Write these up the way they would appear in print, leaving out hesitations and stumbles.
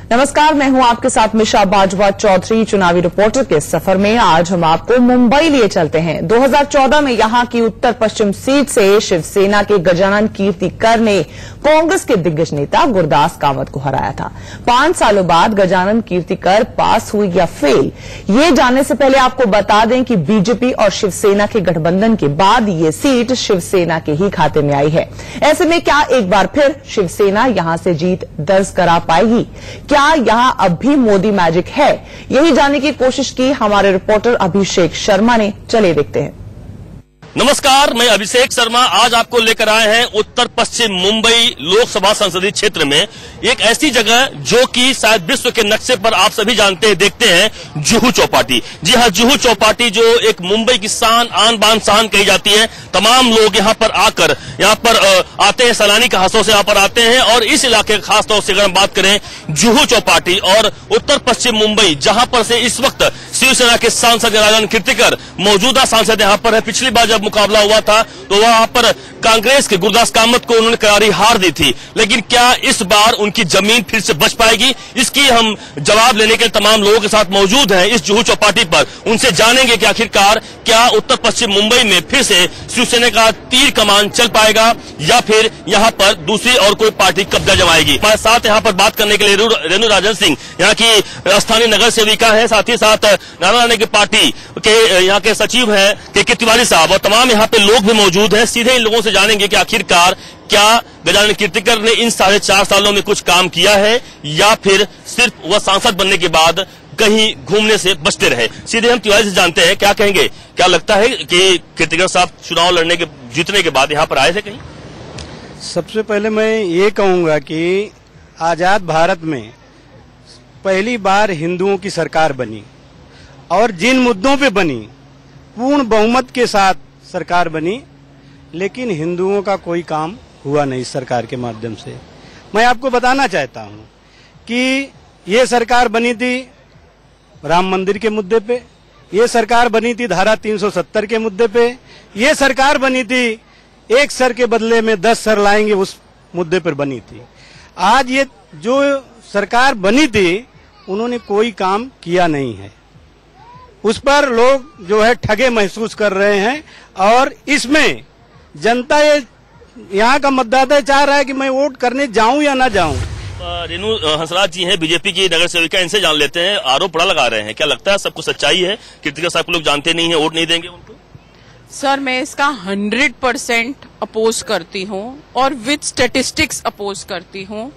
नमस्कार, मैं हूं आपके साथ मिशा बाजवा चौधरी। चुनावी रिपोर्टर के सफर में आज हम आपको मुंबई लिए चलते हैं। 2014 में यहां की उत्तर पश्चिम सीट से शिवसेना के गजानन कीर्तिकर ने कांग्रेस के दिग्गज नेता गुरदास कामत को हराया था। 5 सालों बाद गजानन कीर्तिकर पास हुई या फेल, ये जानने से पहले आपको बता दें कि बीजेपी और शिवसेना के गठबंधन के बाद ये सीट शिवसेना के ही खाते में आई है। ऐसे में क्या एक बार फिर शिवसेना यहां से जीत दर्ज करा पाएगी? क्या यहां अब भी मोदी मैजिक है? यही जानने की कोशिश की हमारे रिपोर्टर अभिषेक शर्मा ने। चलिए देखते हैं। नमस्कार, मैं अभिषेक शर्मा आज आपको लेकर आए हैं उत्तर पश्चिम मुंबई लोकसभा संसदीय क्षेत्र में एक ऐसी जगह जो कि शायद विश्व के नक्शे पर आप सभी जानते हैं, देखते हैं, जुहू चौपाटी। जी हां, जुहू चौपाटी जो एक मुंबई की शान, आन बान शान कही जाती है। तमाम लोग यहाँ पर आकर यहाँ पर आते हैं, सैलानी के हाथों से यहाँ पर आते हैं। और इस इलाके खासतौर से अगर हम बात करें जुहू चौपाटी और उत्तर पश्चिम मुंबई, जहां पर से इस वक्त शिवसेना के सांसद गजानन कीर्तिकर मौजूदा सांसद यहाँ पर है। पिछली बार जब मुकाबला हुआ था तो वहां पर कांग्रेस के गुरदास कामत को उन्होंने करारी हार दी थी। लेकिन क्या इस बार उनकी जमीन फिर से बच पाएगी? इसकी हम जवाब लेने के तमाम लोगों के साथ मौजूद हैं इस जुहू चौपाटी पर। उनसे जानेंगे कि आखिरकार क्या उत्तर पश्चिम मुंबई में फिर से शिवसेना का तीर कमान चल पाएगा या फिर यहाँ पर दूसरी और कोई पार्टी कब्जा जमाएगी। हमारे साथ यहाँ पर बात करने के लिए रेणु राजन सिंह यहाँ की स्थानीय नगर सेविका है, साथ ही साथ नारायण की पार्टी के यहाँ के सचिव हैं के तिवारी साहब, और तमाम यहाँ पे लोग भी मौजूद हैं। सीधे इन लोगों से जानेंगे कि आखिरकार क्या गजानन कीर्तिकर ने इन 4.5 सालों में कुछ काम किया है या फिर सिर्फ वह सांसद बनने के बाद कहीं घूमने से बचते रहे। सीधे हम तिवारी से जानते हैं, क्या कहेंगे? क्या लगता है कि कीर्तिकर साहब चुनाव लड़ने के जीतने के बाद यहाँ पर आए थे कहीं? सबसे पहले मैं ये कहूंगा कि आजाद भारत में पहली बार हिंदुओं की सरकार बनी और जिन मुद्दों पे बनी पूर्ण बहुमत के साथ सरकार बनी, लेकिन हिंदुओं का कोई काम हुआ नहीं इस सरकार के माध्यम से। मैं आपको बताना चाहता हूं कि ये सरकार बनी थी राम मंदिर के मुद्दे पे, ये सरकार बनी थी धारा 370 के मुद्दे पे, ये सरकार बनी थी एक सर के बदले में 10 सर लाएंगे उस मुद्दे पर बनी थी। आज ये जो सरकार बनी थी उन्होंने कोई काम किया नहीं है, उस पर लोग जो है ठगे महसूस कर रहे हैं। और इसमें जनता ये यहाँ का मतदाता चाह रहा है कि मैं वोट करने जाऊं या ना जाऊं। रेणु हंसराज जी हैं, बीजेपी की नगर सेविका, इनसे जान लेते हैं। आरोप बड़ा लगा रहे हैं, क्या लगता है सबको सच्चाई है? कीर्तिकर साहब को लोग जानते नहीं है, वोट नहीं देंगे उनको? सर, मैं इसका 100% अपोज करती हूँ और विद स्टेटिस्टिक्स अपोज करती हूँ।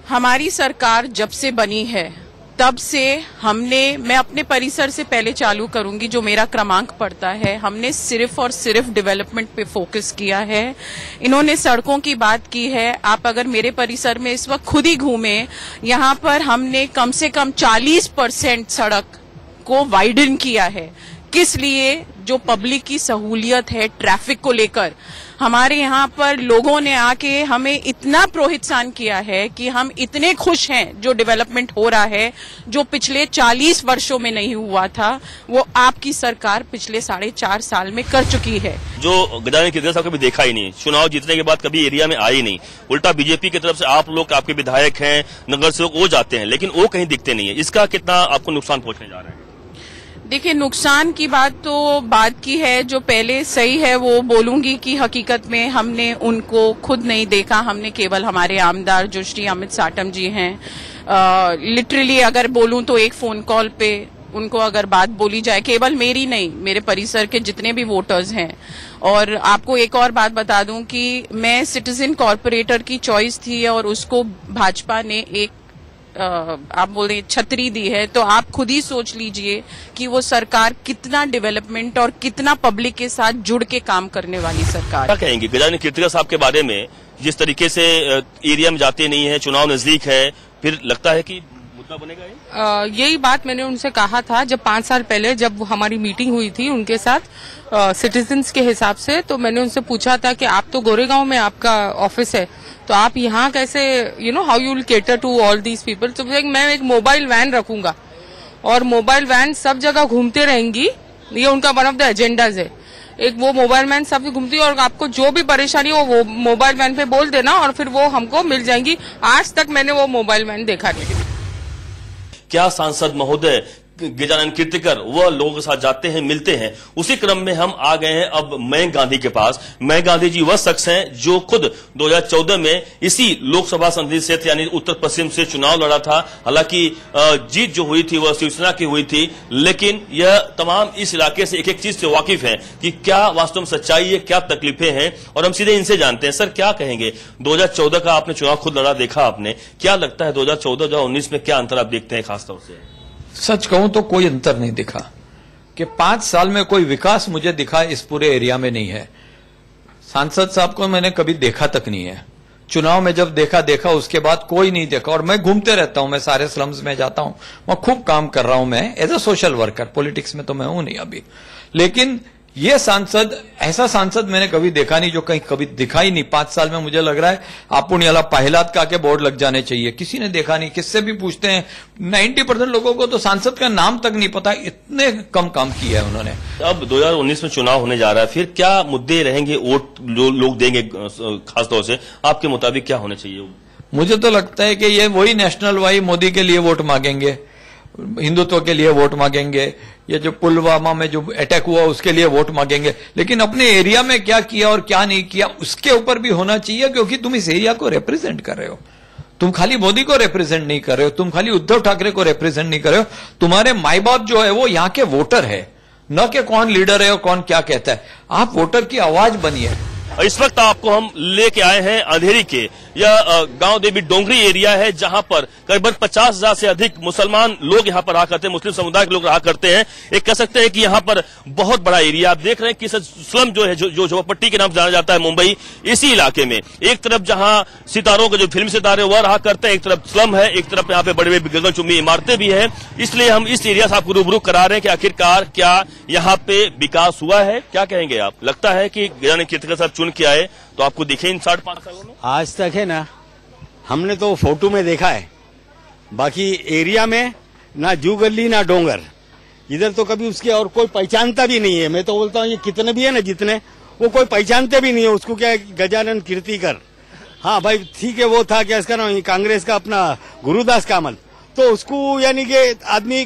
हमारी सरकार जब से बनी है तब से मैं अपने परिसर से पहले चालू करूंगी, जो मेरा क्रमांक पड़ता है, हमने सिर्फ और सिर्फ डेवलपमेंट पे फोकस किया है। इन्होंने सड़कों की बात की है। आप अगर मेरे परिसर में इस वक्त खुद ही घूमे, यहाँ पर हमने कम से कम 40% सड़क को वाइडन किया है। किस लिए? जो पब्लिक की सहूलियत है ट्रैफिक को लेकर, हमारे यहाँ पर लोगों ने आके हमें इतना प्रोत्साहन किया है कि हम इतने खुश हैं जो डेवलपमेंट हो रहा है, जो पिछले 40 वर्षों में नहीं हुआ था, वो आपकी सरकार पिछले 4.5 साल में कर चुकी है। जो गजानन कीर्तिकर साहब कभी देखा ही नहीं, चुनाव जीतने के बाद कभी एरिया में आए ही नहीं, उल्टा बीजेपी की तरफ से आप लोग, आपके विधायक हैं, नगर सेवक, वो जाते हैं लेकिन वो कहीं दिखते नहीं है। इसका कितना आपको नुकसान पहुंचने जा रहा है? देखिए, नुकसान की बात तो बात की है, जो पहले सही है वो बोलूंगी कि हकीकत में हमने उनको खुद नहीं देखा। हमने केवल हमारे आमदार जो श्री अमित साटम जी हैं, लिटरली अगर बोलूं तो एक फोन कॉल पे उनको अगर बात बोली जाए, केवल मेरी नहीं, मेरे परिसर के जितने भी वोटर्स हैं। और आपको एक और बात बता दूं कि मैं सिटीजन कॉर्पोरेटर की चॉइस थी और उसको भाजपा ने एक आप बोल रहे छतरी दी है, तो आप खुद ही सोच लीजिए कि वो सरकार कितना डेवलपमेंट और कितना पब्लिक के साथ जुड़ के काम करने वाली सरकार। क्या कहेंगे गजानन कीर्तिकर साहब के बारे में? जिस तरीके से एरिया में जाते नहीं है, चुनाव नजदीक है, फिर लगता है कि मुद्दा बनेगा? यही बात मैंने उनसे कहा था जब 5 साल पहले जब हमारी मीटिंग हुई थी उनके साथ सिटीजन्स के हिसाब से। तो मैंने उनसे पूछा था कि आप तो गोरेगांव में आपका ऑफिस है, तो आप यहाँ कैसे how you will cater to all these people? तो मैं एक मोबाइल वैन रखूंगा और मोबाइल वैन सब जगह घूमते रहेंगी, ये उनका वन ऑफ द एजेंडाज है। एक वो मोबाइल मैन साथ घूमती है और आपको जो भी परेशानी हो वो मोबाइल मैन पे बोल देना और फिर वो हमको मिल जाएंगी। आज तक मैंने वो मोबाइल मैन देखा नहीं। क्या सांसद महोदय गजानन कीर्तिकर वह लोगों के साथ जाते हैं, मिलते हैं। उसी क्रम में हम आ गए हैं अब मयंक गांधी के पास। मयंक गांधी जी वह शख्स हैं जो खुद 2014 में इसी लोकसभा संसदीय क्षेत्र यानी उत्तर पश्चिम से चुनाव लड़ा था। हालांकि जीत जो हुई थी वह शिवसेना की हुई थी, लेकिन यह तमाम इस इलाके से एक एक चीज से वाकिफ है कि क्या वास्तव में सच्चाई है, क्या तकलीफें हैं, और हम सीधे इनसे जानते हैं। सर क्या कहेंगे, 2014 का आपने चुनाव खुद लड़ा, देखा आपने, क्या लगता है 2014-2019 में क्या अंतर आप देखते हैं खासतौर से? सच कहूं तो कोई अंतर नहीं दिखा कि 5 साल में कोई विकास मुझे दिखा इस पूरे एरिया में नहीं है। सांसद साहब को मैंने कभी देखा तक नहीं है। चुनाव में जब देखा उसके बाद कोई नहीं देखा। और मैं घूमते रहता हूं, मैं सारे स्लम्स में जाता हूं, मैं खूब काम कर रहा हूं मैं as a social worker. Politics में तो मैं हूं नहीं अभी, लेकिन ये सांसद, ऐसा सांसद मैंने कभी देखा नहीं जो कहीं कभी दिखा ही नहीं। 5 साल में मुझे लग रहा है आपण याला पहिलात का के बोर्ड लग जाने चाहिए। किसी ने देखा नहीं। किससे भी पूछते हैं 90% लोगों को तो सांसद का नाम तक नहीं पता, इतने कम काम किया है उन्होंने। अब 2019 में चुनाव होने जा रहा है, फिर क्या मुद्दे रहेंगे, वोट लोग देंगे खासतौर से, आपके मुताबिक क्या होने चाहिए? मुझे तो लगता है कि ये वही नेशनल वाई मोदी के लिए वोट मांगेंगे, हिंदुत्व के लिए वोट मांगेंगे, ये जो पुलवामा में जो अटैक हुआ उसके लिए वोट मांगेंगे, लेकिन अपने एरिया में क्या किया और क्या नहीं किया उसके ऊपर भी होना चाहिए, क्योंकि तुम इस एरिया को रिप्रेजेंट कर रहे हो। तुम खाली मोदी को रिप्रेजेंट नहीं कर रहे हो, तुम खाली उद्धव ठाकरे को रिप्रेजेंट नहीं कर रहे हो, तुम्हारे माई बाप जो है वो यहाँ के वोटर है, न कि कौन लीडर है और कौन क्या कहता है। आप वोटर की आवाज बनिए। इस वक्त आपको हम लेके आए हैं अंधेरी के, यह गांव देवी डोंगरी एरिया है जहां पर करीबन 50,000 से अधिक मुसलमान लोग यहां पर रहा करते हैं, मुस्लिम समुदाय के लोग रहा करते हैं। एक कह सकते हैं कि यहां पर बहुत बड़ा एरिया आप देख रहे हैं कि स्लम जो है, जो झोपड़पट्टी के नाम से जाना जाता है मुंबई, इसी इलाके में एक तरफ जहां सितारों के जो फिल्म सितारे वह रहा करते हैं, एक तरफ स्लम है, एक तरफ यहाँ पे बड़े बड़े गगनचुंबी इमारतें भी है। इसलिए हम इस एरिया से आपको रूबरू करा रहे हैं कि आखिरकार क्या यहाँ पे विकास हुआ है। क्या कहेंगे आप, लगता है कि गजानन कीर्तिकर साहब चुन के आए तो आपको दिखे इन 5.5 सालों में? आज तक है ना, हमने तो फोटो में देखा है, बाकी एरिया में ना जू गली ना डोंगर, इधर तो कभी उसके और कोई पहचानता भी नहीं है। मैं तो बोलता हूँ ये कितने भी है ना, जितने वो कोई पहचानते भी नहीं है उसको। क्या गजानन कीर्तिकर, हाँ भाई ठीक है, वो था क्या इसका नाम, कांग्रेस का अपना गुरुदास कामल, तो उसको यानी कि आदमी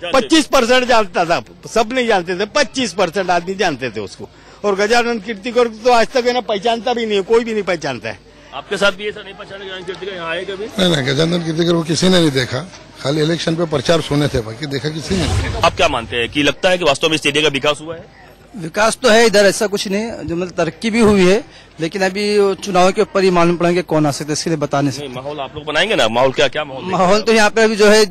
25% जानता था, सब नहीं जानते थे, 25% आदमी जानते थे उसको। और गजानन कीर्तिकर तो आज तक है ना पहचानता भी नहीं है, कोई भी नहीं पहचानता है। आपके साथ भी ऐसा नहीं पहचाना गजानन कीर्तिकर यहाँ आए कभी? नहीं, गजानन कीर्तिकर को किसी ने नहीं देखा, खाली इलेक्शन पे प्रचार सुने थे, बाकी देखा किसी ने नहीं। आप क्या मानते हैं कि लगता है कि वास्तव में इस एरिया का विकास हुआ है? विकास तो है इधर, ऐसा कुछ नहीं, जो मतलब तरक्की भी हुई है, लेकिन अभी चुनाव के ऊपर ही मालूम पड़ेंगे कौन आ सकते, इसके लिए बता नहीं सकते। माहौल आप लोग बनाएंगे ना, माहौल क्या माहौल तो यहाँ पे अभी जो है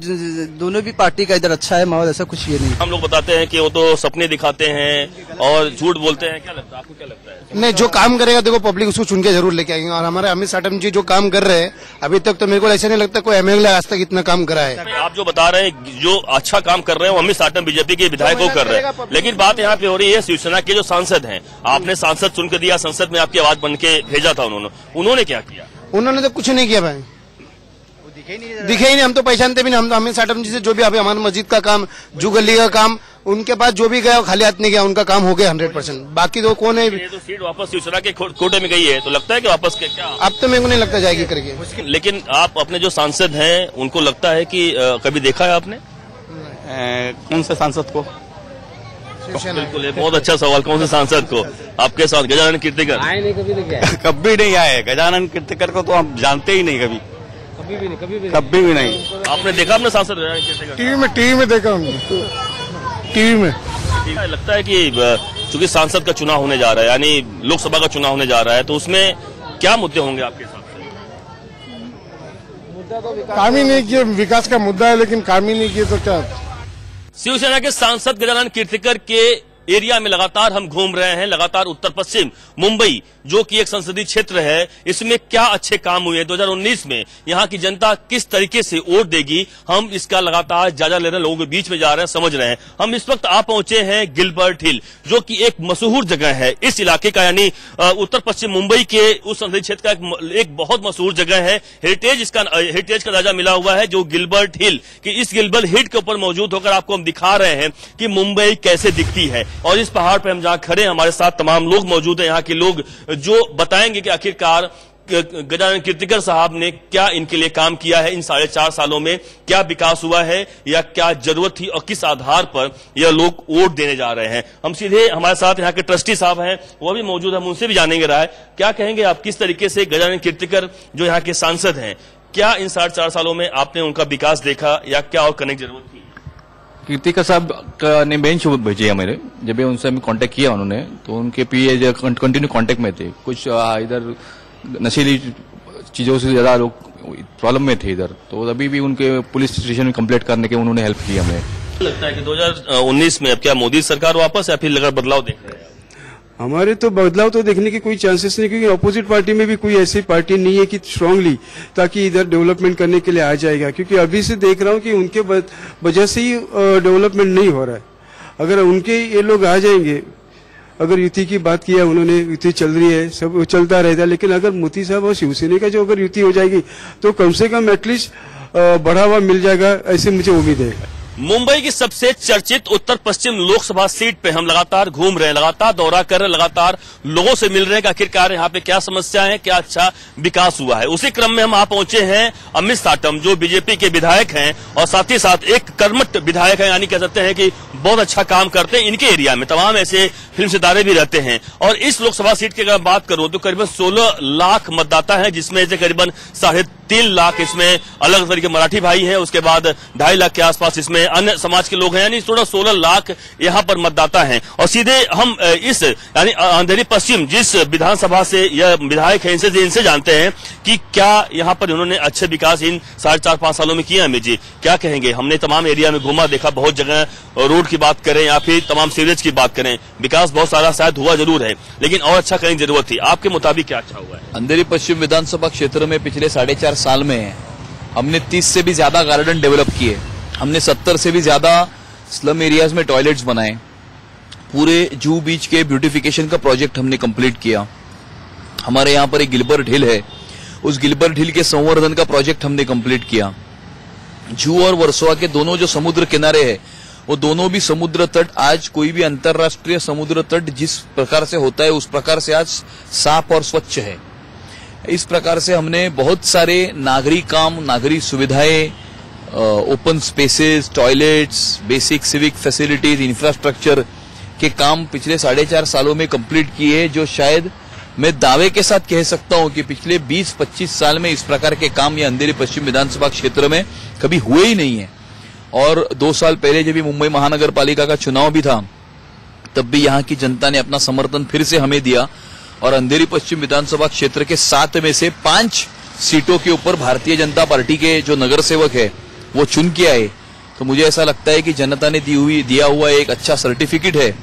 दोनों भी पार्टी का इधर अच्छा है माहौल, ऐसा कुछ ये नहीं। हम लोग बताते हैं कि वो तो सपने दिखाते हैं और झूठ बोलते हैं, क्या लगता है आपको, क्या लगता है? नहीं, जो काम करेगा देखो पब्लिक उसको चुन के जरूर लेके आएंगे। और हमारे अमित साटम जी जो काम कर रहे हैं अभी तक, तो मेरे को ऐसा नहीं लगता कोई एमएलए आज तक इतना काम करा है। आप जो बता रहे हैं जो अच्छा काम कर रहे हैं वो अमित साटम बीजेपी के विधायकों कर रहे हैं, लेकिन बात यहाँ पे हो रही है शिवसेना के जो सांसद हैं, आपने सांसद चुन कर दिया, संसद में आपकी आवाज बन के भेजा था उन्होंने क्या किया? उन्होंने तो कुछ नहीं किया भाई, दिखे ही नहीं। हम तो पहचानते भी नहीं, हम तो अमित साटम जी से जो भी अभी हमारे मस्जिद का काम, जू गली का काम, उनके पास जो भी गया खाली हाथ नहीं गया, उनका काम हो गया 100%। बाकी तो कौन है? ये तो सीट वापस शिवसेना के कोटे में गई है, तो लगता है कि वापस क्या? अब तो मेरे को नहीं लगता जाएगी करके। लेकिन आप अपने जो सांसद हैं उनको लगता है कि कभी देखा है आपने? कौन से सांसद को? बिल्कुल, बहुत अच्छा सवाल। कौन से सांसद को? आपके साथ गजानन कीर्तिकर आए नहीं, कभी नहीं आए। गजानन कीर्तिकर को तो हम जानते ही नहीं, कभी भी नहीं। आपने देखा अपने सांसद गजानन कीर्तिकर? टीवी में देखा हमने, टीवी में। लगता है कि चूंकि सांसद का चुनाव होने जा रहा है, यानी लोकसभा का चुनाव होने जा रहा है, तो उसमें क्या मुद्दे होंगे आपके हिसाब से? काम ही नहीं किए, विकास का मुद्दा है लेकिन काम ही नहीं किए तो क्या? शिवसेना के सांसद गजानन कीर्तिकर के एरिया में लगातार हम घूम रहे हैं, लगातार उत्तर पश्चिम मुंबई जो कि एक संसदीय क्षेत्र है, इसमें क्या अच्छे काम हुए हैं 2019 में, यहाँ की जनता किस तरीके से वोट देगी, हम इसका लगातार जायजा ले रहे हैं, लोगों के बीच में जा रहे हैं, समझ रहे हैं। हम इस वक्त आ पहुंचे हैं गिलबर्ट हिल, जो कि एक मशहूर जगह है इस इलाके का, यानी उत्तर पश्चिम मुंबई के उस संसदीय क्षेत्र का एक बहुत मशहूर जगह है। हेरिटेज का दर्जा मिला हुआ है जो गिलबर्ट हिल, कि इस गिलबर्ट हिल के ऊपर मौजूद होकर आपको हम दिखा रहे हैं कि मुंबई कैसे दिखती है। और इस पहाड़ पर हम जहां खड़े हैं, हमारे साथ तमाम लोग मौजूद हैं, यहाँ के लोग जो बताएंगे कि आखिरकार गजानन कीर्तिकर साहब ने क्या इनके लिए काम किया है, इन 4.5 सालों में क्या विकास हुआ है या क्या जरूरत थी और किस आधार पर यह लोग वोट देने जा रहे हैं। हम सीधे, हमारे साथ यहाँ के ट्रस्टी साहब हैं, वो भी मौजूद है, हम उनसे भी जानेंगे राय। क्या कहेंगे आप, किस तरीके से गजानन कीर्तिकर जो यहाँ के सांसद हैं, क्या इन 4.5 सालों में आपने उनका विकास देखा या क्या और करने की जरूरत थी? कीर्तिकर साहब ने बेंच भेजे है मेरे, जब उनसे हमें कांटेक्ट किया उन्होंने, तो उनके पीए कंटिन्यू कांटेक्ट में थे। कुछ इधर नशीली चीजों से ज्यादा लोग प्रॉब्लम में थे इधर, तो अभी भी उनके पुलिस स्टेशन में कंप्लेंट करने के उन्होंने हेल्प किया हमें। लगता है कि 2019 में अब क्या मोदी सरकार वापस या फिर लगा बदलाव देख रहे हैं? हमारे तो बदलाव तो देखने की कोई चांसेस नहीं, क्योंकि अपोजिट पार्टी में भी कोई ऐसी पार्टी नहीं है कि स्ट्रांगली ताकि इधर डेवलपमेंट करने के लिए आ जाएगा। क्योंकि अभी से देख रहा हूं कि उनके वजह से ही डेवलपमेंट नहीं हो रहा है। अगर उनके ये लोग आ जाएंगे, अगर युति की बात किया उन्होंने, युति चल रही है, सब चलता रहेगा, लेकिन अगर मोदी साहब और शिवसेना का जो अगर युति हो जाएगी तो कम से कम एटलीस्ट बढ़ावा मिल जाएगा, ऐसे मुझे उम्मीद है। मुंबई की सबसे चर्चित उत्तर पश्चिम लोकसभा सीट पे हम लगातार घूम रहे हैं, लगातार दौरा कर रहे हैं, लगातार लोगों से मिल रहे हैं कि आखिरकार यहाँ पे क्या समस्याएं हैं, क्या अच्छा विकास हुआ है। उसी क्रम में हम यहाँ पहुंचे हैं अमित साटम, जो बीजेपी के विधायक हैं और साथ ही साथ एक कर्मठ विधायक है, यानी कह सकते हैं कि बहुत अच्छा काम करते हैं। इनके एरिया में तमाम ऐसे फिल्म सितारे भी रहते हैं। और इस लोकसभा सीट की अगर बात करूं तो करीबन 16 लाख मतदाता है, जिसमें से करीबन 3.5 लाख इसमें अलग तरीके मराठी भाई हैं, उसके बाद 2.5 लाख के आसपास इसमें अन्य समाज के लोग हैं, यानी 16 लाख यहाँ पर मतदाता हैं। और सीधे हम इस यानी अंधेरी पश्चिम जिस विधानसभा से यह विधायक है, इनसे जानते हैं कि क्या यहाँ पर उन्होंने अच्छे विकास इन 4.5 सालों में किए। अमित जी क्या कहेंगे? हमने तमाम एरिया में घूमा, देखा, बहुत जगह रोड की बात करें या फिर तमाम सीवरेज की बात करें, विकास बहुत सारा शायद हुआ जरूर है, लेकिन और अच्छा करने की जरूरत थी। आपके मुताबिक क्या अच्छा हुआ है? अंधेरी पश्चिम विधानसभा क्षेत्र में पिछले 4.5 साल में हमने 30 से भी ज्यादा गार्डन डेवलप किए, हमने 70 से भी ज्यादा स्लम एरियाज में टॉयलेट्स बनाए, पूरे जूहू बीच के ब्यूटिफिकेशन का प्रोजेक्ट हमने कंप्लीट किया। हमारे यहाँ पर एक गिलबर्ट हिल है, उस गिलबर्ट हिल के संवर्धन का प्रोजेक्ट हमने कंप्लीट किया। जूहू और वर्सोवा के दोनों जो समुद्र किनारे है, वो दोनों भी समुद्र तट आज कोई भी अंतर्राष्ट्रीय समुद्र तट जिस प्रकार से होता है उस प्रकार से आज साफ और स्वच्छ है। इस प्रकार से हमने बहुत सारे नागरिक काम, नागरिक सुविधाएं, open spaces, toilets, basic civic facilities, infrastructure के काम पिछले 4.5 सालों में कंप्लीट किए, जो शायद मैं दावे के साथ कह सकता हूं कि पिछले 20-25 साल में इस प्रकार के काम ये अंधेरी पश्चिम विधानसभा क्षेत्र में कभी हुए ही नहीं है। और 2 साल पहले जब भी मुंबई महानगर पालिका का चुनाव भी था, तब भी यहाँ की जनता ने अपना समर्थन फिर से हमें दिया और अंधेरी पश्चिम विधानसभा क्षेत्र के 7 में से 5 सीटों के ऊपर भारतीय जनता पार्टी के जो नगर सेवक है वो चुन के आए। तो मुझे ऐसा लगता है कि जनता ने दिया हुआ एक अच्छा सर्टिफिकेट है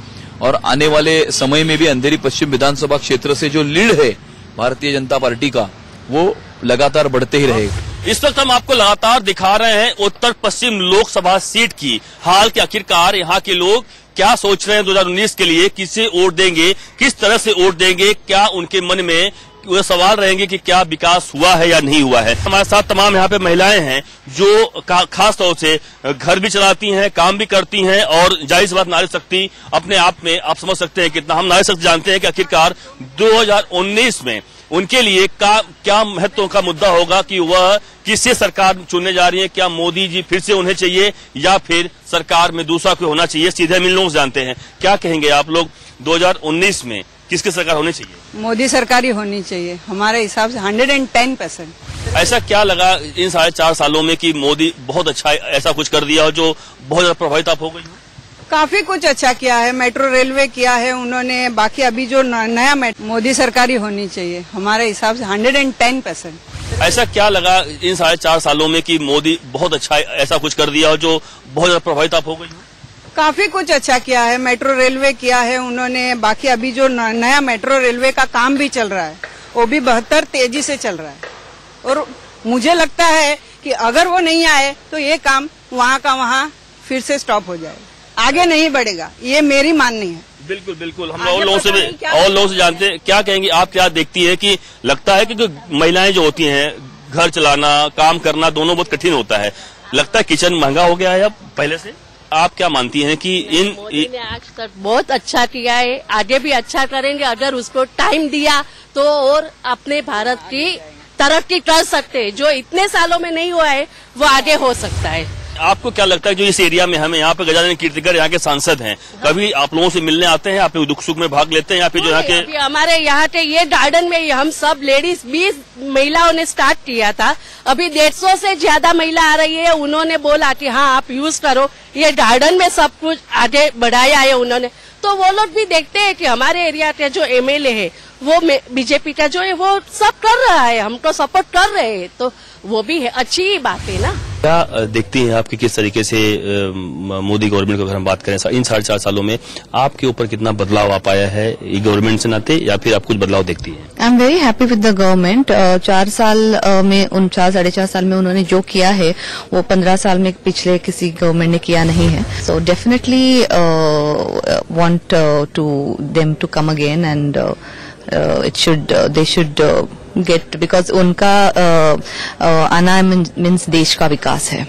और आने वाले समय में भी अंधेरी पश्चिम विधानसभा क्षेत्र से जो लीड है भारतीय जनता पार्टी का, वो लगातार बढ़ते ही रहेगा। इस वक्त हम आपको लगातार दिखा रहे हैं उत्तर पश्चिम लोकसभा सीट की हाल के आखिरकार यहाँ के लोग क्या सोच रहे हैं 2019 के लिए, किसे वोट देंगे, किस तरह से वोट देंगे, क्या उनके मन में वो सवाल रहेंगे कि क्या विकास हुआ है या नहीं हुआ है। हमारे साथ तमाम यहाँ पे महिलाएं हैं जो खास तौर से घर भी चलाती हैं, काम भी करती हैं और जाहिर सी बात नारी शक्ति अपने आप में आप समझ सकते हैं कितना हम नारी शक्ति जानते हैं कि आखिरकार 2019 में उनके लिए क्या महत्व का मुद्दा होगा कि वह किससे सरकार चुनने जा रही है, क्या मोदी जी फिर से उन्हें चाहिए या फिर सरकार में दूसरा कोई होना चाहिए। सीधे हम इन लोगों से जानते हैं, क्या कहेंगे आप लोग 2019 में किसकी सरकार होनी चाहिए? मोदी सरकार ही होनी चाहिए हमारे हिसाब से 110%। ऐसा क्या लगा इन 4.5 सालों में कि मोदी बहुत अच्छा ऐसा कुछ कर दिया हो जो बहुत ज्यादा प्रभावित आप हो गई हो? काफी कुछ अच्छा किया है, मेट्रो रेलवे किया है उन्होंने, बाकी अभी जो नया मोदी सरकार ही होनी चाहिए हमारे हिसाब से 110%। ऐसा क्या लगा इन 4.5 सालों में कि मोदी बहुत अच्छा ऐसा कुछ कर दिया हो जो बहुत ज्यादा प्रभावित आप हो गई हो? काफी कुछ अच्छा किया है, मेट्रो रेलवे किया है उन्होंने, बाकी अभी जो नया मेट्रो रेलवे का काम भी चल रहा है वो भी बेहतर तेजी से चल रहा है। और मुझे लगता है कि अगर वो नहीं आए तो ये काम वहाँ का वहाँ फिर से स्टॉप हो जाएगा, आगे नहीं बढ़ेगा, ये मेरी माननी है। बिल्कुल बिल्कुल, हम और लोगों से जानते हैं, क्या कहेंगे आप? क्या देखती है कि लगता है कि महिलाएं जो होती हैं घर चलाना, काम करना दोनों बहुत कठिन होता है, लगता है किचन महंगा हो गया है अब पहले से? आप क्या मानती हैं कि मोदी ने आज तक बहुत अच्छा किया है, आगे भी अच्छा करेंगे। अगर उसको टाइम दिया तो और अपने भारत की तरक्की कर सकते हैं। जो इतने सालों में नहीं हुआ है वो आगे हो सकता है। आपको क्या लगता है जो इस एरिया में हमें यहाँ पे गजानन कीर्तिकर यहाँ के सांसद हैं, कभी आप लोगों से मिलने आते हैं, आप दुख सुख में भाग लेते हैं या फिर जो यहाँ के हमारे यहाँ के ये गार्डन में हम सब लेडीज 20 महिलाओं ने स्टार्ट किया था। अभी 150 से ज्यादा महिला आ रही है। उन्होंने बोला कि हाँ आप यूज करो, ये गार्डन में सब कुछ आगे बढ़ाया है उन्होंने। तो वो लोग भी देखते हैं कि हमारे एरिया के जो एमएलए है वो बीजेपी का जो है वो सब कर रहा है, हमको सपोर्ट कर रहे हैं, तो वो भी है, अच्छी ही बात है ना। क्या देखती हैं आप कि किस तरीके से मोदी गवर्नमेंट को अगर हम बात करें इन 4.5 सालों में आपके ऊपर कितना बदलाव आ पाया है ये गवर्नमेंट से नाते, या फिर आप कुछ बदलाव देखती हैं? I am very happy with the government. 4 साल में उन 4-4.5 साल में उन्होंने जो किया है वो 15 साल में पिछले किसी गवर्नमेंट ने किया नहीं है। So definitely want to them to come again and they should get, because उनका आना मीन्स देश का विकास है।